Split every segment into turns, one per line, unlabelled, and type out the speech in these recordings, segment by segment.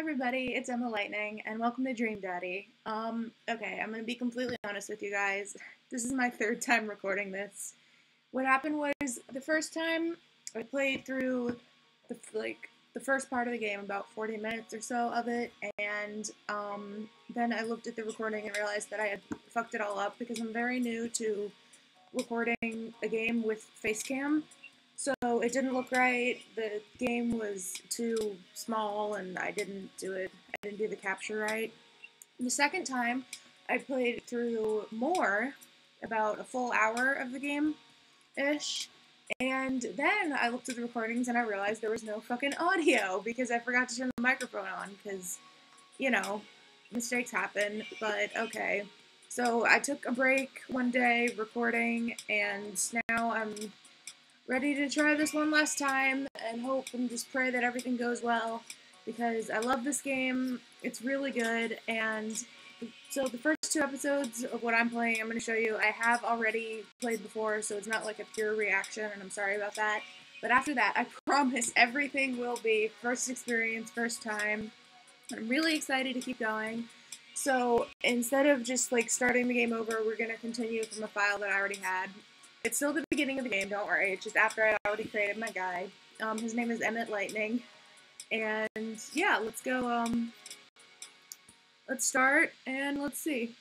everybody, it's Emmett Lightning, and welcome to Dream Daddy. Okay, I'm gonna be completely honest with you guys. This is my third time recording this. What happened was, the first time, I played through the first part of the game, about 40 minutes or so of it, and then I looked at the recording and realized that I had fucked it all up because I'm very new to recording a game with Facecam. So it didn't look right, the game was too small, and I didn't do the capture right. The second time, I played through more, about a full hour of the game-ish, and then I looked at the recordings and I realized there was no fucking audio, because I forgot to turn the microphone on, because, you know, mistakes happen, but okay. So I took a break one day recording, and now I'm ready to try this one last time and hope and just pray that everything goes well, because I love this game. It's really good. And so the first two episodes of what I'm playing, I'm going to show you. I have already played before, so it's not like a pure reaction, and I'm sorry about that. But after that, I promise everything will be first experience, first time. I'm really excited to keep going. So instead of just like starting the game over, we're going to continue from a file that I already had. It's still the beginning of the game, don't worry. It's just after I already created my guy. His name is Emmett Lightning. And yeah, let's go, let's start and let's see.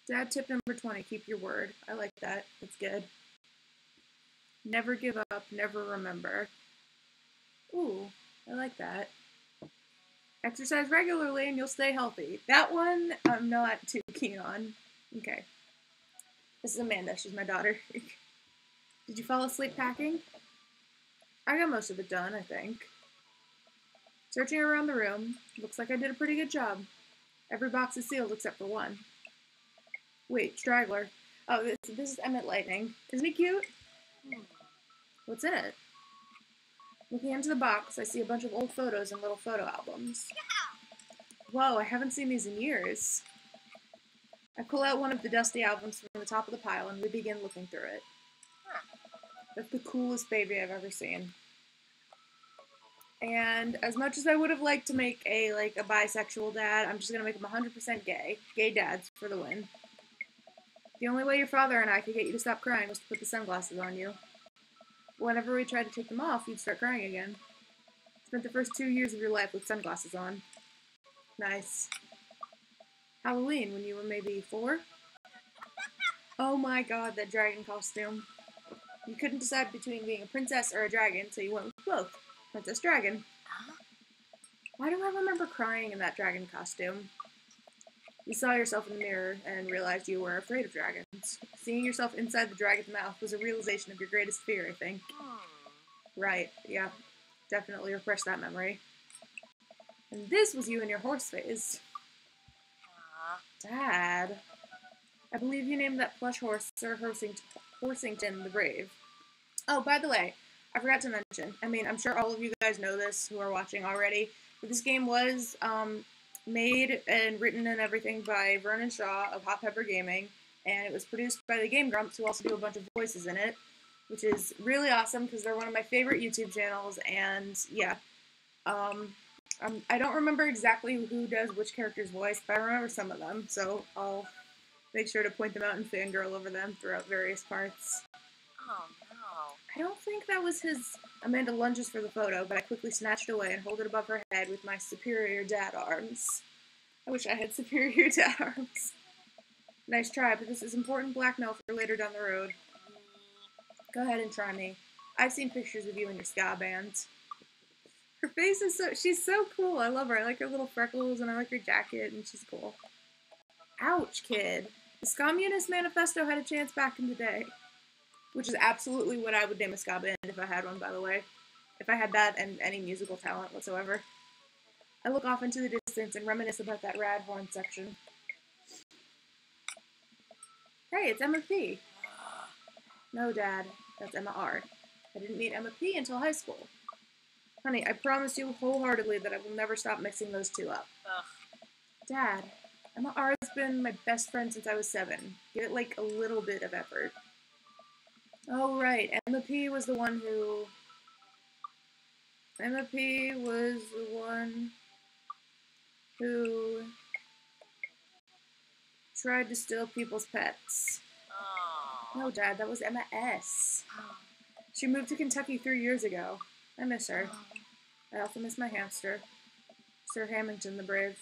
Dad tip number 20, keep your word. I like that. That's good. Never give up, never remember. Ooh, I like that. Exercise regularly and you'll stay healthy. That one I'm not too keen on. Okay. This is Amanda. She's my daughter. Did you fall asleep packing? I got most of it done, I think. Searching around the room. Looks like I did a pretty good job. Every box is sealed except for one. Wait, straggler. Oh, this is Emmett Lightning. Isn't he cute? What's in it? Looking into the box, I see a bunch of old photos and little photo albums. Whoa, I haven't seen these in years. I pull out one of the dusty albums from the top of the pile and we begin looking through it. That's the coolest baby I've ever seen. And as much as I would have liked to make a bisexual dad, I'm just gonna make him 100% gay. Gay dads for the win. The only way your father and I could get you to stop crying was to put the sunglasses on you. Whenever we tried to take them off, you'd start crying again. Spent the first 2 years of your life with sunglasses on. Nice. Halloween, when you were maybe 4? Oh my god, that dragon costume. You couldn't decide between being a princess or a dragon, so you went with both. Princess Dragon. Why do I remember crying in that dragon costume? You saw yourself in the mirror and realized you were afraid of dragons. Seeing yourself inside the dragon's mouth was a realization of your greatest fear, I think. Right, yeah. Definitely refresh that memory. And this was you in your horse phase. Dad. I believe you named that plush horse Sir Horsington the Brave. Oh, by the way, I forgot to mention, I'm sure all of you guys know this who are watching already, but this game was made and written and everything by Vernon Shaw of Hot Pepper Gaming, and it was produced by the Game Grumps, who also do a bunch of voices in it, which is really awesome because they're one of my favorite YouTube channels, and yeah. I don't remember exactly who does which character's voice, but I remember some of them, so I'll make sure to point them out and fangirl over them throughout various parts.
Oh no.
I don't think that was his. Amanda lunges for the photo, but I quickly snatched it away and hold it above her head with my superior dad arms. I wish I had superior dad arms. Nice try, but this is important blackmail for later down the road. Go ahead and try me. I've seen pictures of you in your ska band. Her face is she's so cool. I love her. I like her little freckles, and I like her jacket, and she's cool. Ouch, kid. The Communist Manifesto had a chance back in the day. Which is absolutely what I would name a ska band if I had one, by the way. If I had that and any musical talent whatsoever. I look off into the distance and reminisce about that rad horn section. Hey, it's Emma P. No, Dad. That's Emma R. I didn't meet Emma P until high school. Honey, I promise you wholeheartedly that I will never stop mixing those two up.
Ugh.
Dad, Emma R has been my best friend since I was 7. Give it like a little bit of effort. Oh, right. Emma P was the one who Emma P was the one who tried to steal people's pets.
Oh.
No, Dad, that was Emma S. She moved to Kentucky 3 years ago. I miss her. I also miss my hamster, Sir Hamilton the Brave.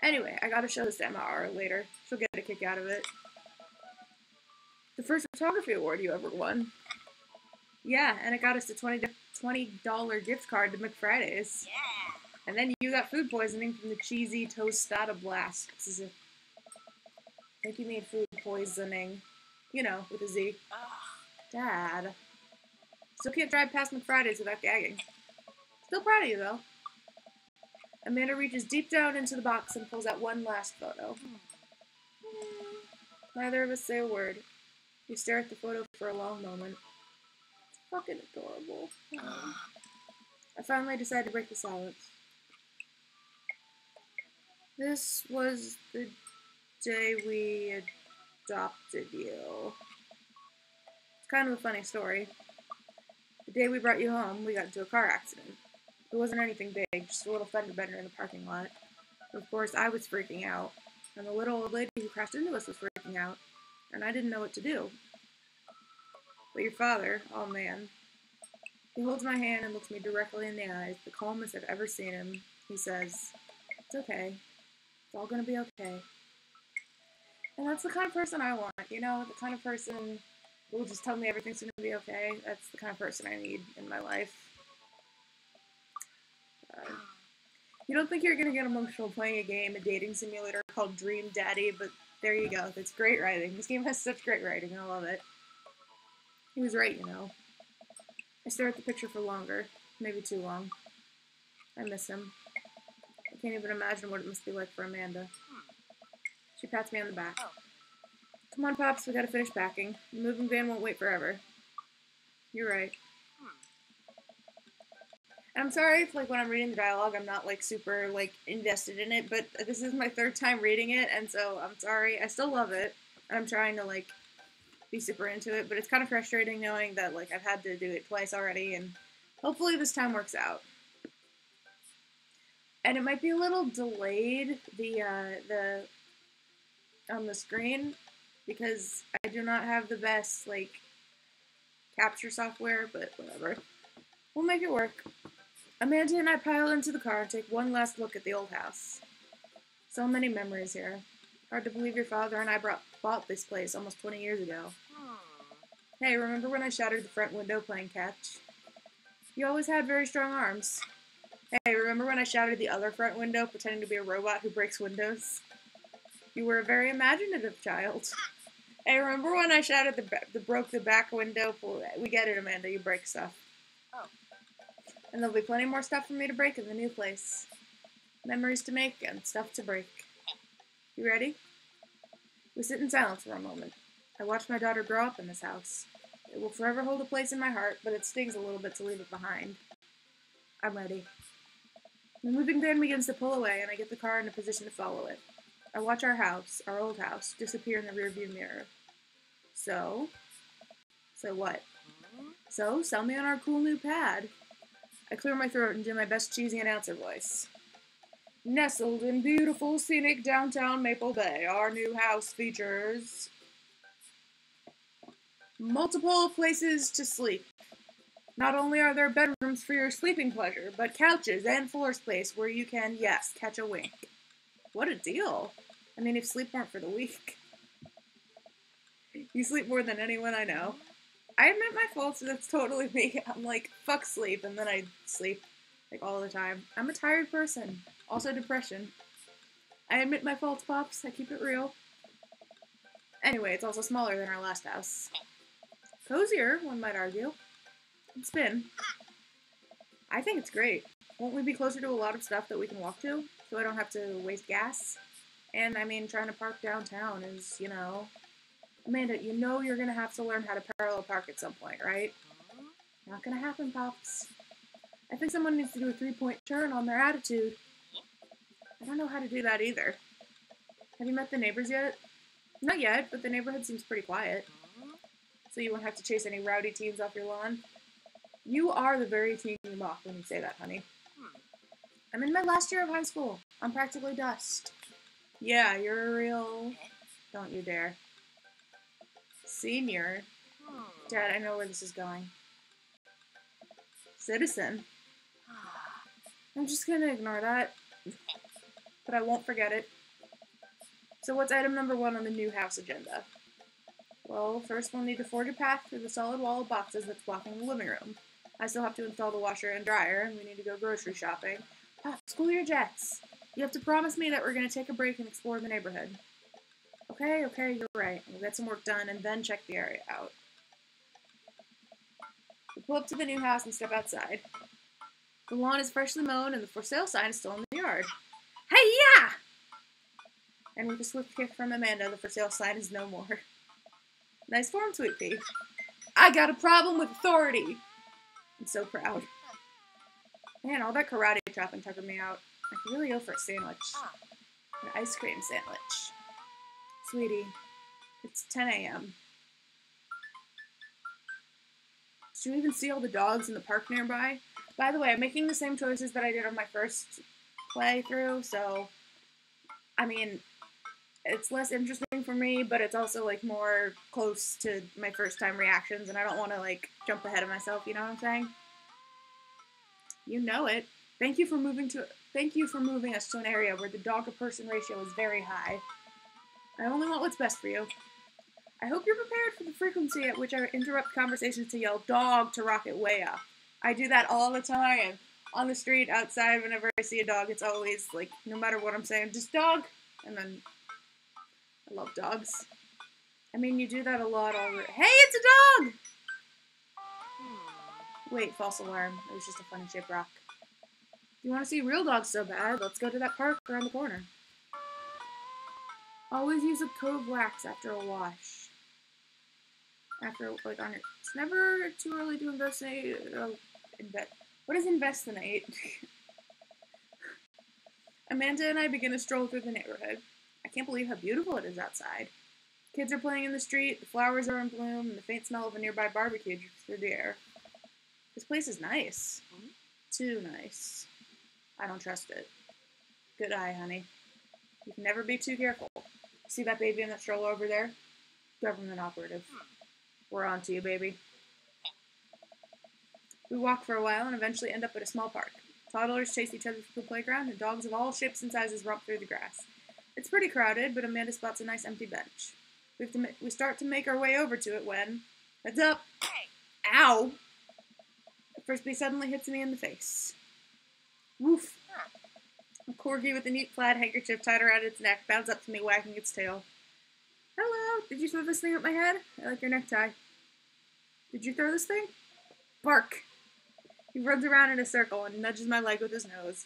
Anyway, I gotta show this to Emma R later. She'll get a kick out of it. The first photography award you ever won. Yeah, and it got us a $20 gift card to McFriday's.
Yeah.
And then you got food poisoning from the cheesy tostada blast. I think you mean food poisoning. You know, with a Z. Dad. Still can't drive past McFriday's without gagging. Still proud of you, though. Amanda reaches deep down into the box and pulls out one last photo. Neither of us say a word. We stare at the photo for a long moment. It's fucking adorable. I finally decide to break the silence. This was the day we adopted you. It's kind of a funny story. The day we brought you home, we got into a car accident. It wasn't anything big, just a little fender bender in the parking lot. Of course, I was freaking out, and the little old lady who crashed into us was freaking out, and I didn't know what to do. But your father, oh man, he holds my hand and looks me directly in the eyes, the calmest I've ever seen him. He says, "It's okay. It's all gonna be okay." And that's the kind of person I want, you know, the kind of person who will just tell me everything's gonna be okay. That's the kind of person I need in my life. You don't think you're gonna get emotional playing a game, a dating simulator called Dream Daddy, but there you go. That's great writing. This game has such great writing. I love it. He was right, you know. I stare at the picture for longer. Maybe too long. I miss him. I can't even imagine what it must be like for Amanda. She pats me on the back. Come on, Pops, we gotta finish packing. The moving van won't wait forever. You're right. And I'm sorry if, like, when I'm reading the dialogue, I'm not, like, super, like, invested in it, but this is my third time reading it, and so I'm sorry. I still love it, and I'm trying to, like, be super into it, but it's kind of frustrating knowing that, like, I've had to do it twice already, and hopefully this time works out. And it might be a little delayed, on the screen, because I do not have the best, like, capture software, but whatever. We'll make it work. Amanda and I pile into the car and take one last look at the old house. So many memories here. Hard to believe your father and I bought this place almost 20 years ago. Hey, remember when I shattered the front window playing catch? You always had very strong arms. Hey, remember when I shattered the other front window pretending to be a robot who breaks windows? You were a very imaginative child. Hey, remember when I shattered broke the back window? We get it, Amanda, you break stuff. And there'll be plenty more stuff for me to break in the new place. Memories to make and stuff to break. You ready? We sit in silence for a moment. I watch my daughter grow up in this house. It will forever hold a place in my heart, but it stings a little bit to leave it behind. I'm ready. The moving van begins to pull away, and I get the car in a position to follow it. I watch our house, our old house, disappear in the rearview mirror. So what? So, sell me on our cool new pad. I clear my throat and do my best cheesy announcer voice. Nestled in beautiful, scenic downtown Maple Bay, our new house features multiple places to sleep. Not only are there bedrooms for your sleeping pleasure, but couches and floor space where you can, yes, catch a wink. What a deal. I mean, if sleep weren't for the weak. You sleep more than anyone I know. I admit my faults, that's totally me. I'm like, fuck sleep, and then I sleep, like, all the time. I'm a tired person. Also depression. I admit my faults, Pops. I keep it real. Anyway, it's also smaller than our last house. Cozier, one might argue. It's been. I think it's great. Won't we be closer to a lot of stuff that we can walk to, so I don't have to waste gas? And, I mean, trying to park downtown is, you know... Amanda, you know you're gonna have to learn how to parallel park at some point, right? Not gonna happen, Pops. I think someone needs to do a 3-point turn on their attitude. I don't know how to do that either. Have you met the neighbors yet? Not yet, but the neighborhood seems pretty quiet. So you won't have to chase any rowdy teens off your lawn? You are the very teen you mock when you say that, honey. I'm in my last year of high school. I'm practically dust. Yeah, you're a real... Don't you dare. Senior. Dad, I know where this is going. Citizen. I'm just gonna ignore that. But I won't forget it. So what's item number 1 on the new house agenda? Well, first we'll need to forge a path through the solid wall of boxes that's blocking the living room. I still have to install the washer and dryer, and we need to go grocery shopping. Pop, school your jets. You have to promise me that we're going to take a break and explore the neighborhood. Okay, you're right. We'll get some work done and then check the area out. We pull up to the new house and step outside. The lawn is freshly mown and the for sale sign is still in the yard. Hey, yeah! And with a swift kick from Amanda, the for sale sign is no more. Nice form, Sweet Pea. I got a problem with authority. I'm so proud. Man, all that karate chopping tuckered me out. I could really go for a sandwich. An ice cream sandwich. Sweetie, it's 10 a.m. Did you even see all the dogs in the park nearby? By the way, I'm making the same choices that I did on my first playthrough, so, I mean, it's less interesting for me, but it's also, like, more close to my first time reactions, and I don't want to, like, jump ahead of myself, you know what I'm saying? You know it. Thank you for moving us to an area where the dog-to-person ratio is very high. I only want what's best for you. I hope you're prepared for the frequency at which I interrupt conversations to yell dog to rocket way up. I do that all the time. On the street, outside, whenever I see a dog, it's always, like, no matter what I'm saying, just dog. And then, I love dogs. I mean, you do that a lot already. Hey, it's a dog! Wait, false alarm. It was just a funny shaped rock. If you want to see real dogs so bad, let's go to that park around the corner. Always use a coat of wax after a wash. It's never too early to investigate. What is investinate? Amanda and I begin a stroll through the neighborhood. I can't believe how beautiful it is outside. Kids are playing in the street, the flowers are in bloom, and the faint smell of a nearby barbecue drifts through the air. This place is nice. Too nice. I don't trust it. Good eye, honey. You can never be too careful. See that baby in that stroller over there? Government operative. We're on to you, baby. We walk for a while and eventually end up at a small park. Toddlers chase each other through the playground, and dogs of all shapes and sizes romp through the grass. It's pretty crowded, but Amanda spots a nice empty bench. We start to make our way over to it when... Heads up! Ow! The frisbee suddenly hits me in the face. Woof! A corgi with a neat plaid handkerchief tied around its neck bounds up to me, wagging its tail. Hello! Did you throw this thing at my head? I like your necktie. Did you throw this thing? Bark! He runs around in a circle and nudges my leg with his nose.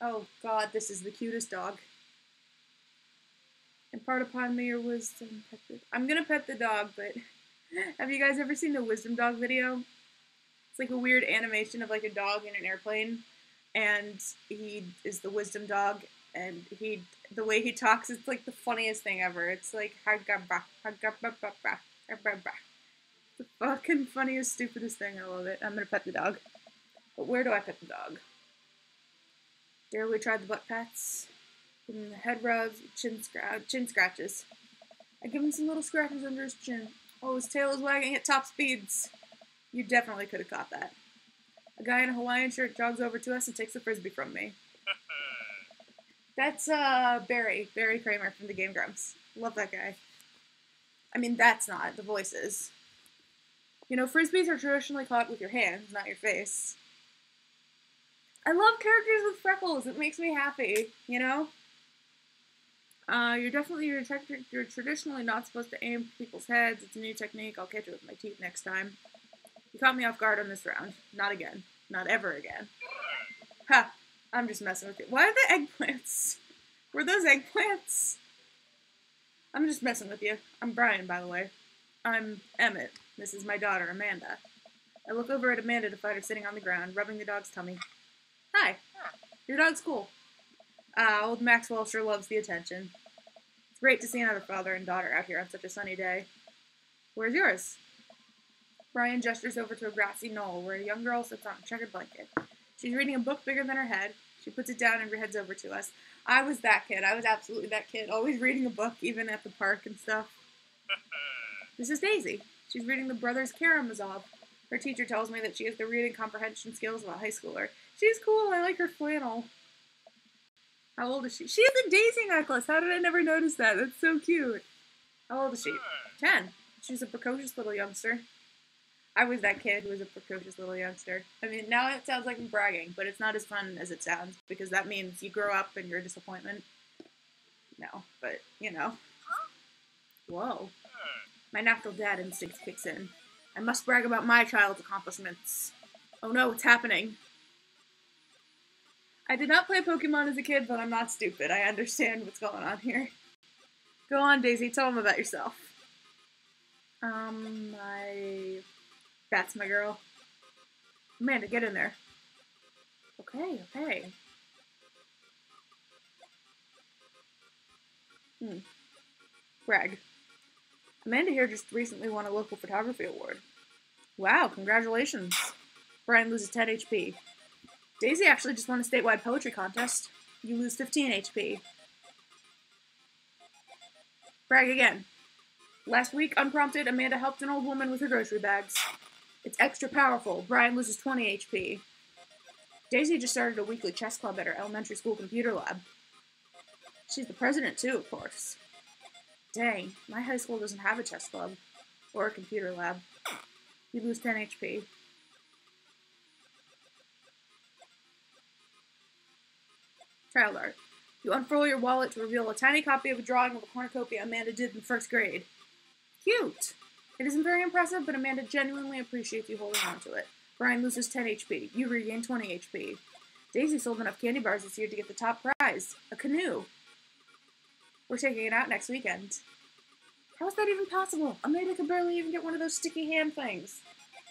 Oh god, this is the cutest dog. Impart upon me your wisdom. I'm gonna pet the dog, but have you guys ever seen the wisdom dog video? It's like a weird animation of like a dog in an airplane, and he is the wisdom dog, and the way he talks, it's like the funniest thing ever. It's like the fucking funniest, stupidest thing. I love it. I'm gonna pet the dog. But where do I pet the dog? Dare we try the butt pats? Give him the head rubs, chin scratches. I give him some little scratches under his chin. Oh, his tail is wagging at top speeds. You definitely could have caught that. A guy in a Hawaiian shirt jogs over to us and takes the frisbee from me. That's Barry Kramer from the Game Grumps. Love that guy. I mean, that's not. The voice is. You know, frisbees are traditionally caught with your hands, not your face. I love characters with freckles. It makes me happy, you know? You're traditionally not supposed to aim for people's heads. It's a new technique. I'll catch it with my teeth next time. You caught me off guard on this round. Not again. Not ever again. Ha! I'm just messing with you. Why are the eggplants? Were those eggplants? I'm just messing with you. I'm Brian, by the way. I'm Emmett. This is my daughter, Amanda. I look over at Amanda to find her sitting on the ground, rubbing the dog's tummy. Hi. Your dog's cool. Old Maxwell sure loves the attention. It's great to see another father and daughter out here on such a sunny day. Where's yours? Brian gestures over to a grassy knoll where a young girl sits on a checkered blanket. She's reading a book bigger than her head. She puts it down and heads over to us. I was that kid. I was absolutely that kid. Always reading a book, even at the park and stuff. This is Daisy. She's reading the Brothers Karamazov. Her teacher tells me that she has the reading comprehension skills of a high schooler. She's cool. I like her flannel. How old is she? She has a Daisy necklace. How did I never notice that? That's so cute. How old is she? 10. She's a precocious little youngster. I was that kid who was a precocious little youngster. I mean, now it sounds like I'm bragging, but it's not as fun as it sounds, because that means you grow up and you're a disappointment. No, but, you know. Whoa. My natural dad instinct kicks in. I must brag about my child's accomplishments. Oh no, it's happening. I did not play Pokemon as a kid, but I'm not stupid. I understand what's going on here. Go on, Daisy, tell them about yourself. That's my girl. Amanda, get in there. Okay. Brag. Amanda here just recently won a local photography award. Wow, congratulations. Brian loses 10 HP. Daisy actually just won a statewide poetry contest. You lose 15 HP. Brag again. Last week, unprompted, Amanda helped an old woman with her grocery bags. It's extra powerful. Brian loses 20 HP. Daisy just started a weekly chess club at her elementary school computer lab. She's the president too, of course. Dang, my high school doesn't have a chess club. Or a computer lab. You lose 10 HP. Child art. You unfurl your wallet to reveal a tiny copy of a drawing of a cornucopia Amanda did in first grade. Cute! It isn't very impressive, but Amanda genuinely appreciates you holding on to it. Brian loses 10 HP. You regain 20 HP. Daisy sold enough candy bars this year to get the top prize. A canoe. We're taking it out next weekend. How is that even possible? Amanda could barely even get one of those sticky hand things.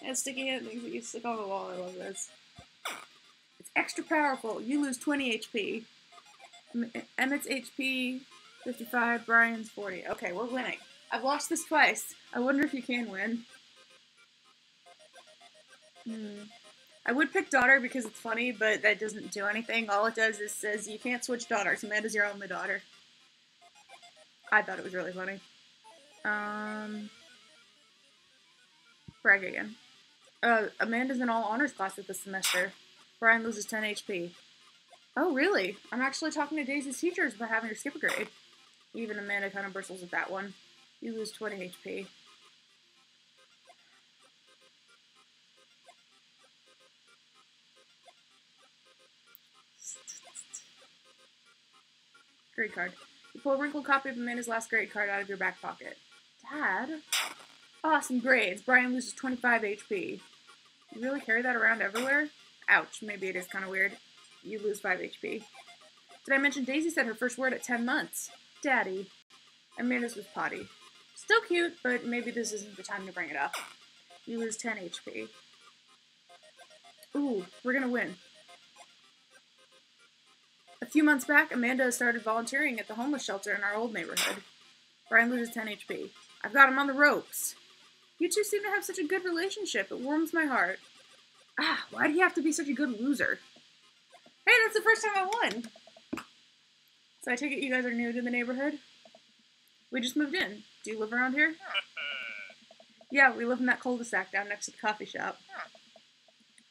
And sticky hand things that you stick on the wall. I love this. It's extra powerful. You lose 20 HP. Emmett's HP 55, Brian's 40. Okay, we're winning. I've lost this twice. I wonder if you can win. I would pick daughter because it's funny, but that doesn't do anything. All it does is says you can't switch daughters. Amanda's your only daughter. I thought it was really funny. Brag again. Amanda's in all honors classes this semester. Brian loses 10 HP. Oh, really? I'm actually talking to Daisy's teachers about having her skip a grade. Even Amanda kind of bristles at that one. You lose 20 HP. Grade card. You pull a wrinkled copy of Amanda's last grade card out of your back pocket. Dad? Awesome grades. Brian loses 25 HP. You really carry that around everywhere? Ouch, maybe it is kind of weird. You lose 5 HP. Did I mention Daisy said her first word at 10 months? Daddy. Amanda's was potty. Still cute, but maybe this isn't the time to bring it up. You lose 10 HP. Ooh, we're gonna win. A few months back, Amanda started volunteering at the homeless shelter in our old neighborhood. Brian loses 10 HP. I've got him on the ropes. You two seem to have such a good relationship. It warms my heart. Ah, why do you have to be such a good loser? Hey, that's the first time I won. So I take it you guys are new to the neighborhood? We just moved in. Do you live around here? Yeah, we live in that cul-de-sac down next to the coffee shop.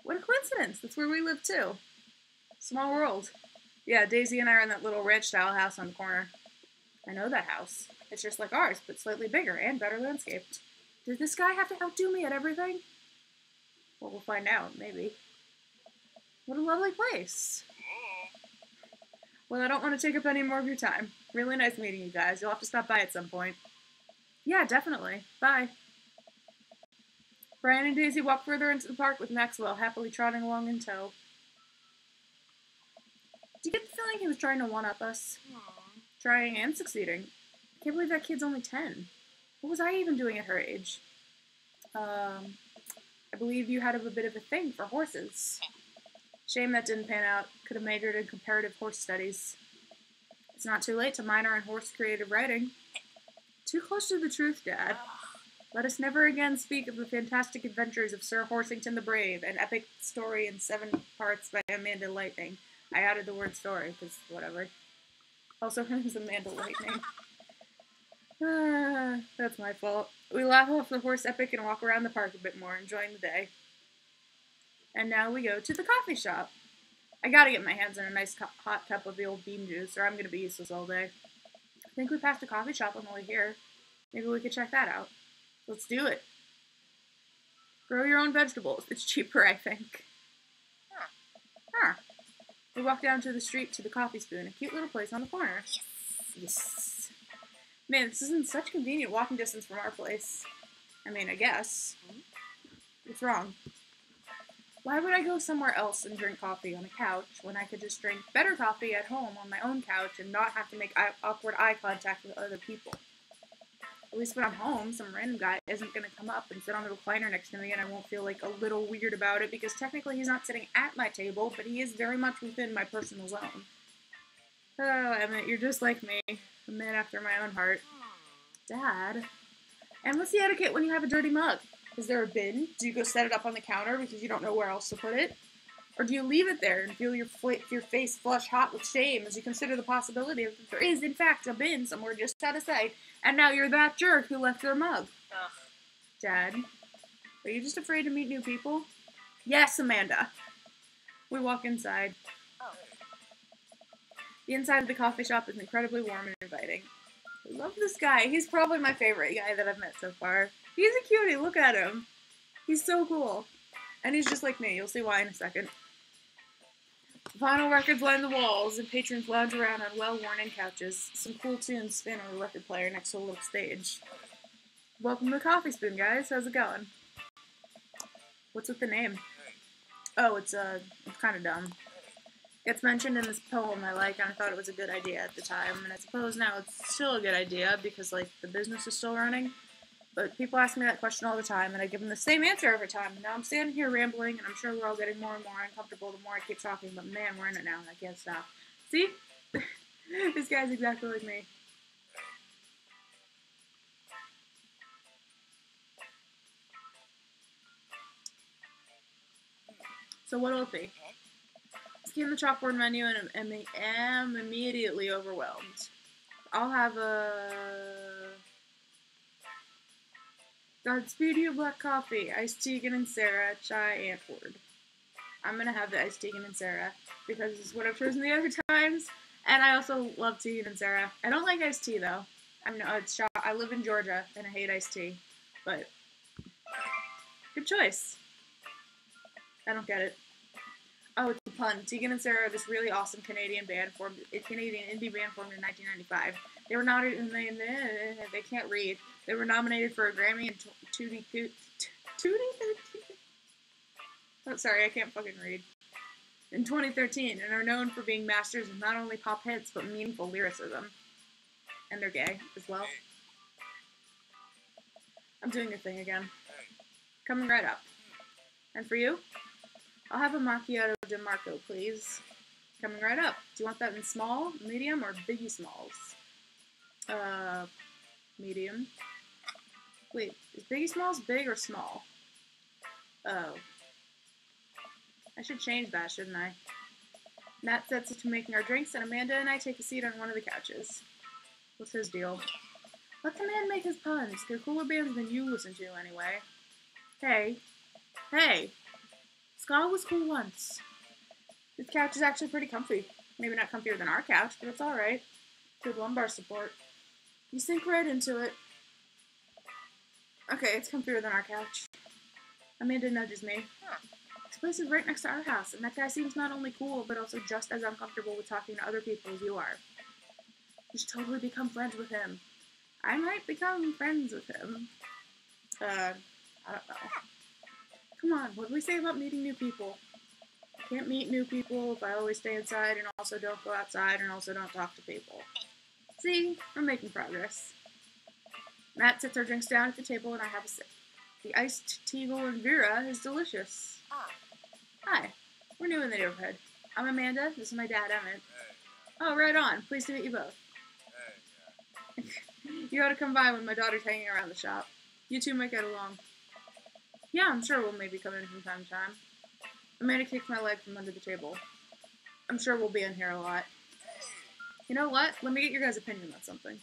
What a coincidence. That's where we live too. Small world. Yeah, Daisy and I are in that little ranch-style house on the corner. I know that house. It's just like ours, but slightly bigger and better landscaped. Does this guy have to outdo me at everything? Well, we'll find out, maybe. What a lovely place. Well, I don't want to take up any more of your time. Really nice meeting you guys. You'll have to stop by at some point. Yeah, definitely. Bye. Brian and Daisy walk further into the park with Maxwell happily trotting along in tow. Do you get the feeling he was trying to one-up us? Trying and succeeding. I can't believe that kid's only 10. What was I even doing at her age? I believe you had a bit of a thing for horses. Shame that didn't pan out. Could have majored in comparative horse studies. It's not too late to minor in horse creative writing. Too close to the truth, Dad. Let us never again speak of the fantastic adventures of Sir Horsington the Brave, an epic story in 7 parts by Amanda Lightning. I added the word story, because whatever. Also, her name's Amanda Lightning. That's my fault. We laugh off the horse epic and walk around the park a bit more, enjoying the day. And now we go to the coffee shop. I gotta get my hands on a nice hot cup of the old bean juice, or I'm gonna be useless all day. I think we passed a coffee shop on the way here. Maybe we could check that out. Let's do it. Grow your own vegetables. It's cheaper, I think. Huh. We walk down to the street to the Coffee Spoon, a cute little place on the corner. Yes. Man, this is in such convenient walking distance from our place. I mean, I guess. What's wrong? Why would I go somewhere else and drink coffee on a couch when I could just drink better coffee at home on my own couch and not have to make awkward eye contact with other people? At least when I'm home, some random guy isn't going to come up and sit on the recliner next to me and I won't feel like a little weird about it because technically he's not sitting at my table, but he is very much within my personal zone. Oh, Emmett, you're just like me. A man after my own heart. Dad? And what's the etiquette when you have a dirty mug? Is there a bin? Do you go set it up on the counter because you don't know where else to put it? Or do you leave it there and feel your face flush hot with shame as you consider the possibility that there is, in fact, a bin somewhere just out of sight, and now you're that jerk who left their mug? Dad, are you just afraid to meet new people? Yes, Amanda. We walk inside. The inside of the coffee shop is incredibly warm and inviting. I love this guy. He's probably my favorite guy that I've met so far. He's a cutie. Look at him. He's so cool. And he's just like me. You'll see why in a second. Vinyl records line the walls, and patrons lounge around on well-worn-in couches. Some cool tunes spin on a record player next to a little stage. Welcome to the Coffee Spoon, guys. How's it going? What's with the name? Oh, it's kind of dumb. Gets mentioned in this poem I like, and I thought it was a good idea at the time, and I suppose now it's still a good idea because, like, the business is still running. But people ask me that question all the time, and I give them the same answer every time. And now I'm standing here rambling, and I'm sure we're all getting more and more uncomfortable the more I keep talking, but man, we're in it now, and I can't stop. See? This guy's exactly like me. So what'll it be? Scan the chalkboard menu and am immediately overwhelmed. I'll have a Godspeed you black coffee, iced Tegan and Sarah, chai Antwoord. I'm gonna have the iced Tegan and Sarah because it's what I've chosen the other times, and I also love Tegan and Sarah. I don't like iced tea though. I live in Georgia and I hate iced tea, but good choice. I don't get it. Oh, it's a pun. Tegan and Sarah are this really awesome Canadian indie band formed in 1995. They were not they can't read. They were nominated for a Grammy in 2013. Oh, sorry, I can't fucking read. In 2013, and are known for being masters of not only pop hits but meaningful lyricism. And they're gay as well. I'm doing the thing again. Coming right up. And for you? I'll have a macchiato DeMarco, please. Coming right up. Do you want that in small, medium, or biggie smalls? Medium. Wait, is biggie smalls big or small? Oh. I should change that, shouldn't I? Matt sets us to making our drinks, and Amanda and I take a seat on one of the couches. What's his deal? Let the man make his puns. They're cooler bands than you listen to, anyway. Hey. Hey. Ska was cool once. This couch is actually pretty comfy. Maybe not comfier than our couch, but it's alright. Good lumbar support. You sink right into it. Okay, it's comfier than our couch. Amanda nudges me. This place is right next to our house, and that guy seems not only cool, but also just as uncomfortable with talking to other people as you are. You should totally become friends with him. I might become friends with him. I don't know. Come on, what do we say about meeting new people? I can't meet new people if I always stay inside and also don't go outside and also don't talk to people. See, we're making progress. Matt sets our drinks down at the table and I have a sip. The iced Teagle and Vera is delicious. Hi, we're new in the neighborhood. I'm Amanda, this is my dad, Emmett. Oh, right on. Pleased to meet you both. You ought to come by when my daughter's hanging around the shop. You two might get along. Yeah, I'm sure we'll maybe come in from time to time. Amanda kicked my leg from under the table. I'm sure we'll be in here a lot. You know what? Let me get your guys' opinion on something.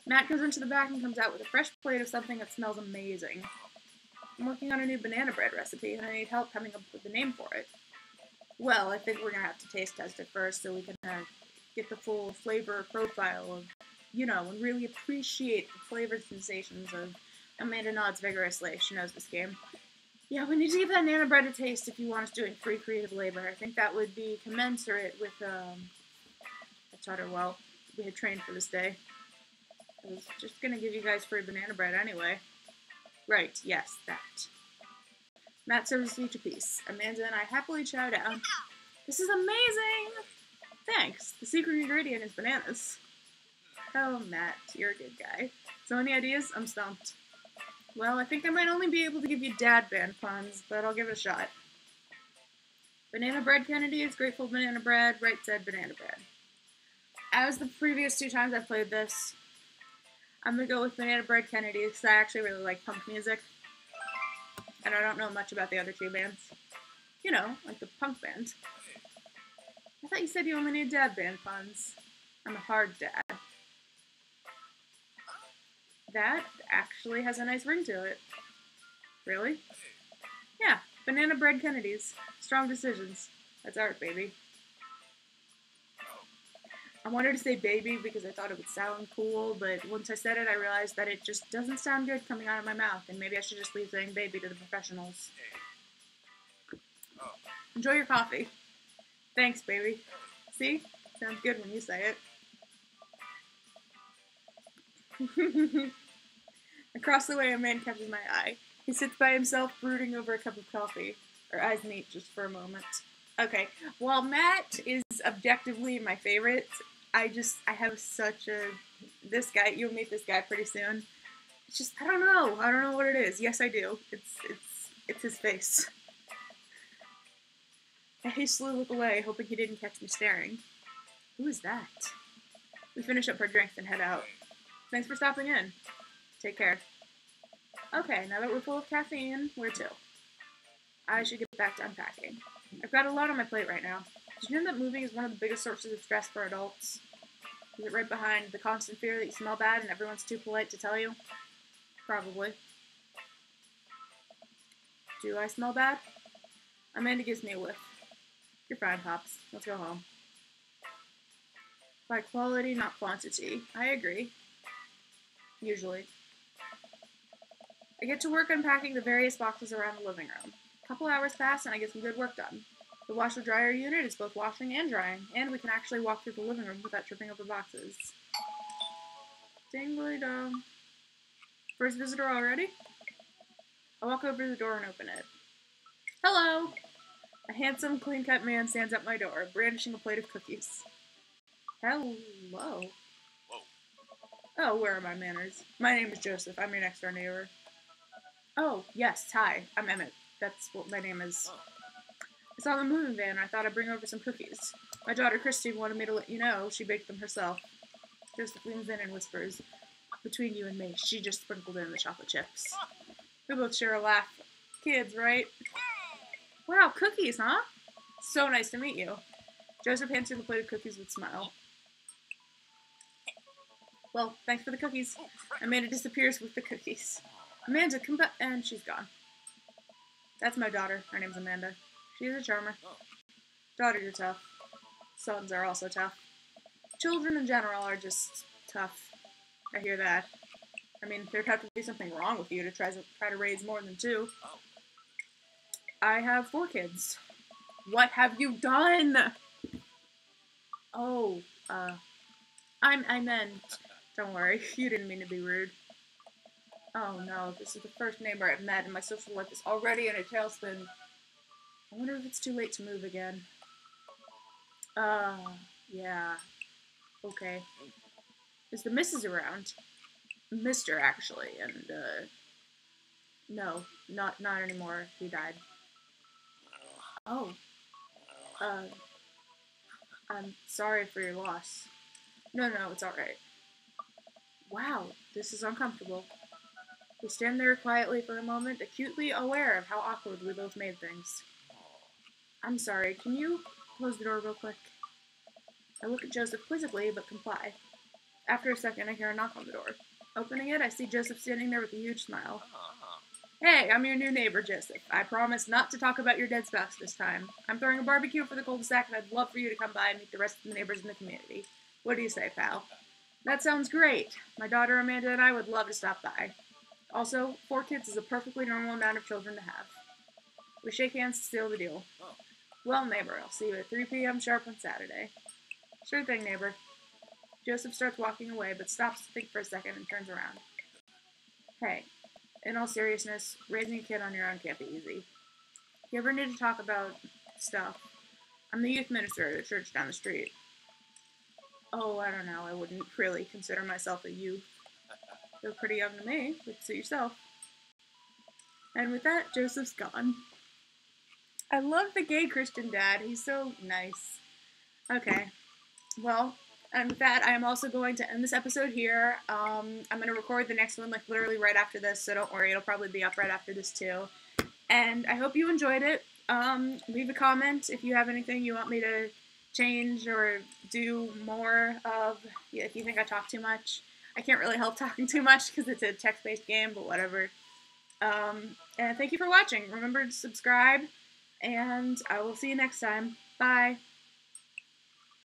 Matt goes into the back and comes out with a fresh plate of something that smells amazing. I'm working on a new banana bread recipe, and I need help coming up with the name for it. Well, I think we're going to have to taste test it first so we can get the full flavor profile of, and really appreciate the flavor sensations of Amanda nods vigorously. She knows this game. Yeah, we need to give that banana bread a taste if you want us doing free creative labor. I think that would be commensurate with, I taught her well. We had trained for this day. I was just going to give you guys free banana bread anyway. Right, yes, that. Matt serves us each a piece. Amanda and I happily chow down. This is amazing! Thanks. The secret ingredient is bananas. Oh, Matt, you're a good guy. So any ideas? I'm stumped. Well, I think I might only be able to give you dad band puns, but I'll give it a shot. Banana bread Kennedy is grateful banana bread, right said banana bread. As the previous 2 times I've played this, I'm going to go with banana bread Kennedy because I actually really like punk music. And I don't know much about the other 2 bands. Like the punk band. I thought you said you only need dad band puns. I'm a hard dad. That actually has a nice ring to it. Really? Yeah, banana bread Kennedys. Strong decisions. That's art, baby. I wanted to say baby because I thought it would sound cool, but once I said it, I realized that it just doesn't sound good coming out of my mouth, and maybe I should just leave saying baby to the professionals. Enjoy your coffee. Thanks, baby. See? Sounds good when you say it. Across the way, a man catches my eye. He sits by himself, brooding over a cup of coffee. Our eyes meet just for a moment. Okay, while Matt is objectively my favorite, I have such a... This guy, you'll meet this guy pretty soon. It's just, I don't know what it is. Yes, I do. It's his face. I hastily look away, hoping he didn't catch me staring. Who is that? We finish up our drinks and head out. Thanks for stopping in. Take care. Okay, now that we're full of caffeine, where to? I should get back to unpacking. I've got a lot on my plate right now. Did you know that moving is one of the biggest sources of stress for adults? Is it right behind the constant fear that you smell bad and everyone's too polite to tell you? Probably. Do I smell bad? Amanda gives me a whiff. You're fine, Pops. Let's go home. By quality, not quantity. I agree. Usually. I get to work unpacking the various boxes around the living room. A couple hours pass and I get some good work done. The washer-dryer unit is both washing and drying, and we can actually walk through the living room without tripping over boxes. Ding-a-dong. First visitor already? I walk over to the door and open it. Hello! A handsome, clean-cut man stands at my door, brandishing a plate of cookies. Hello.
Whoa.
Oh, where are my manners? My name is Joseph. I'm your next-door neighbor. Oh, yes, hi. I'm Emmett. That's what my name is. I saw the moving van and I thought I'd bring over some cookies. My daughter Christy wanted me to let you know she baked them herself. Joseph leans in and whispers, between you and me, she just sprinkled in the chocolate chips. We both share a laugh. Kids, right? Wow, cookies, huh? So nice to meet you. Joseph hands her the plate of cookies with a smile. Well, thanks for the cookies. Amanda disappears with the cookies. Amanda, come back, and she's gone. That's my daughter. Her name's Amanda. She's a charmer. Daughters are tough. Sons are also tough. Children in general are just tough. I hear that. I mean, there'd have to be something wrong with you to try to raise more than 2. I have 4 kids. What have you done? Oh, I meant, don't worry, you didn't mean to be rude. Oh no, this is the first neighbor I've met and my social life is already in a tailspin. I wonder if it's too late to move again. Yeah. Okay. Is the missus around? Mr. actually, and, no, not anymore. He died. Oh. I'm sorry for your loss. No, it's alright. Wow, this is uncomfortable. We stand there quietly for a moment, acutely aware of how awkward we both made things. I'm sorry, can you close the door real quick? I look at Joseph quizzically, but comply. After a second, I hear a knock on the door. Opening it, I see Joseph standing there with a huge smile. Hey, I'm your new neighbor, Joseph. I promise not to talk about your dead spouse this time. I'm throwing a barbecue for the cul-de-sac, and I'd love for you to come by and meet the rest of the neighbors in the community. What do you say, pal? That sounds great. My daughter Amanda and I would love to stop by. Also, 4 kids is a perfectly normal amount of children to have. We shake hands to seal the deal. Well, neighbor, I'll see you at 3 p.m. sharp on Saturday. Sure thing, neighbor. Joseph starts walking away, but stops to think for a second and turns around. Hey, in all seriousness, raising a kid on your own can't be easy. If you ever need to talk about stuff, I'm the youth minister at a church down the street. Oh, I don't know, I wouldn't really consider myself a youth. You're pretty young to me, but suit yourself. And with that, Joseph's gone. I love the gay Christian dad, he's so nice. Okay, well, and with that, I am also going to end this episode here. I'm going to record the next one, like, literally right after this, so don't worry, it'll probably be up right after this, too. And I hope you enjoyed it. Leave a comment if you have anything you want me to change or do more of, if you think I talk too much. I can't really help talking too much because it's a text-based game, but whatever. And thank you for watching. Remember to subscribe, and I will see you next time. Bye.